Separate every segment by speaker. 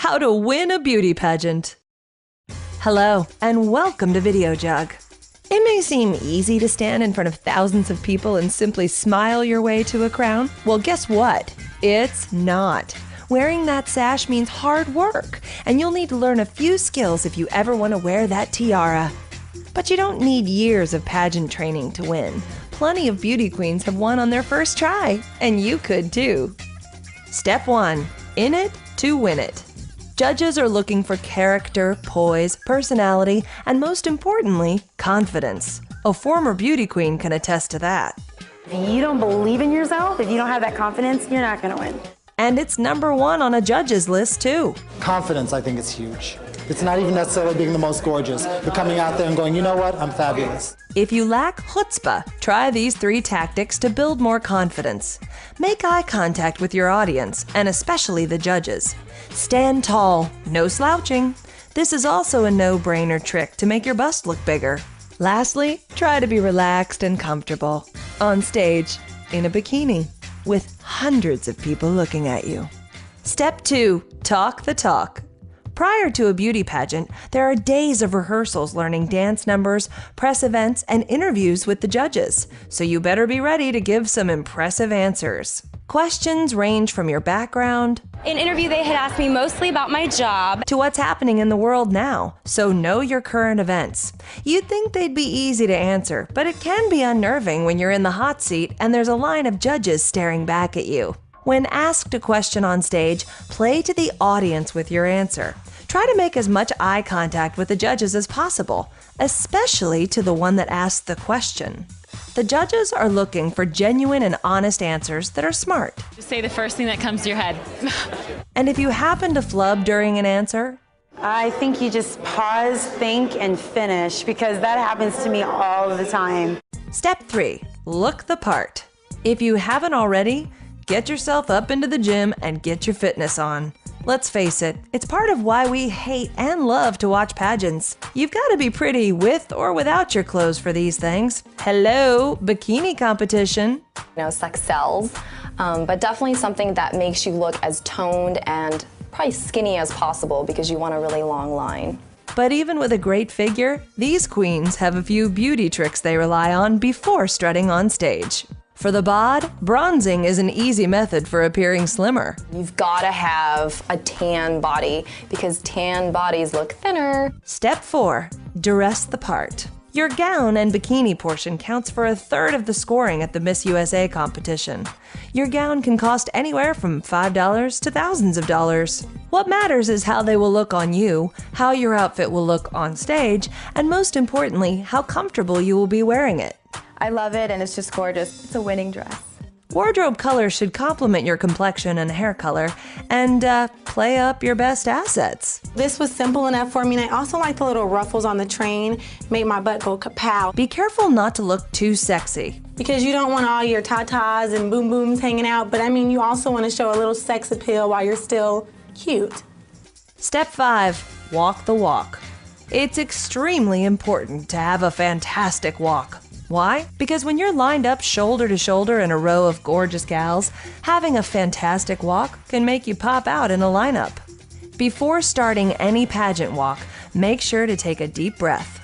Speaker 1: How to win a beauty pageant. Hello, and welcome to Video Jug. It may seem easy to stand in front of thousands of people and simply smile your way to a crown. Well, guess what? It's not. Wearing that sash means hard work, and you'll need to learn a few skills if you ever want to wear that tiara. But you don't need years of pageant training to win. Plenty of beauty queens have won on their first try, and you could too. Step 1. In it to win it. Judges are looking for character, poise, personality, and most importantly, confidence. A former beauty queen can attest to that.
Speaker 2: If you don't believe in yourself, if you don't have that confidence, you're not going to win.
Speaker 1: And it's #1 on a judge's list too.
Speaker 3: Confidence, I think, is huge. It's not even necessarily being the most gorgeous, but coming out there and going, you know what, I'm fabulous.
Speaker 1: If you lack chutzpah, try these 3 tactics to build more confidence. Make eye contact with your audience, and especially the judges. Stand tall, no slouching. This is also a no-brainer trick to make your bust look bigger. Lastly, try to be relaxed and comfortable. On stage, in a bikini, with hundreds of people looking at you. Step 2. Talk the talk. Prior to a beauty pageant, there are days of rehearsals learning dance numbers, press events, and interviews with the judges, so you better be ready to give some impressive answers. Questions range from your background.
Speaker 4: In an interview, they had asked me mostly about my job.
Speaker 1: To what's happening in the world now, so know your current events. You'd think they'd be easy to answer, but it can be unnerving when you're in the hot seat and there's a line of judges staring back at you. When asked a question on stage, play to the audience with your answer. Try to make as much eye contact with the judges as possible, especially to the one that asked the question. The judges are looking for genuine and honest answers that are smart.
Speaker 5: Just say the first thing that comes to your head.
Speaker 1: And if you happen to flub during an answer,
Speaker 2: I think you just pause, think, and finish, because that happens to me all the time.
Speaker 1: Step 3. Look the part. If you haven't already, get yourself up into the gym and get your fitness on. Let's face it, it's part of why we hate and love to watch pageants. You've got to be pretty with or without your clothes for these things. Hello, bikini competition.
Speaker 6: Sex sells, but definitely something that makes you look as toned and probably skinny as possible because you want a really long line.
Speaker 1: But even with a great figure, these queens have a few beauty tricks they rely on before strutting on stage. For the bod, bronzing is an easy method for appearing slimmer.
Speaker 6: You've got to have a tan body because tan bodies look thinner.
Speaker 1: Step 4. Dress the part. Your gown and bikini portion counts for 1/3 of the scoring at the Miss USA competition. Your gown can cost anywhere from $5 to thousands of dollars. What matters is how they will look on you, how your outfit will look on stage, and most importantly, how comfortable you will be wearing it.
Speaker 7: I love it, and it's just gorgeous. It's a winning dress.
Speaker 1: Wardrobe color should complement your complexion and hair color, and play up your best assets.
Speaker 8: This was simple enough for me, and I also like the little ruffles on the train, make my butt go kapow.
Speaker 1: Be careful not to look too sexy.
Speaker 8: Because you don't want all your tatas and boom booms hanging out, but I mean, you also want to show a little sex appeal while you're still cute.
Speaker 1: Step 5. Walk the walk. It's extremely important to have a fantastic walk. Why? Because when you're lined up shoulder to shoulder in a row of gorgeous gals, having a fantastic walk can make you pop out in a lineup. Before starting any pageant walk, make sure to take a deep breath.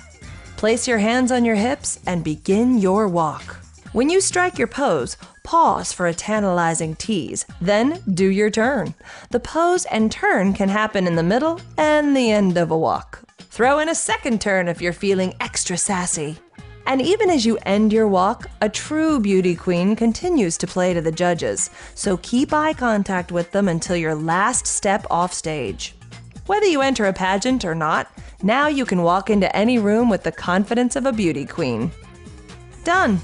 Speaker 1: Place your hands on your hips and begin your walk. When you strike your pose, pause for a tantalizing tease, then do your turn. The pose and turn can happen in the middle and the end of a walk. Throw in a second turn if you're feeling extra sassy. And even as you end your walk, a true beauty queen continues to play to the judges, so keep eye contact with them until your last step off stage. Whether you enter a pageant or not, now you can walk into any room with the confidence of a beauty queen. Done!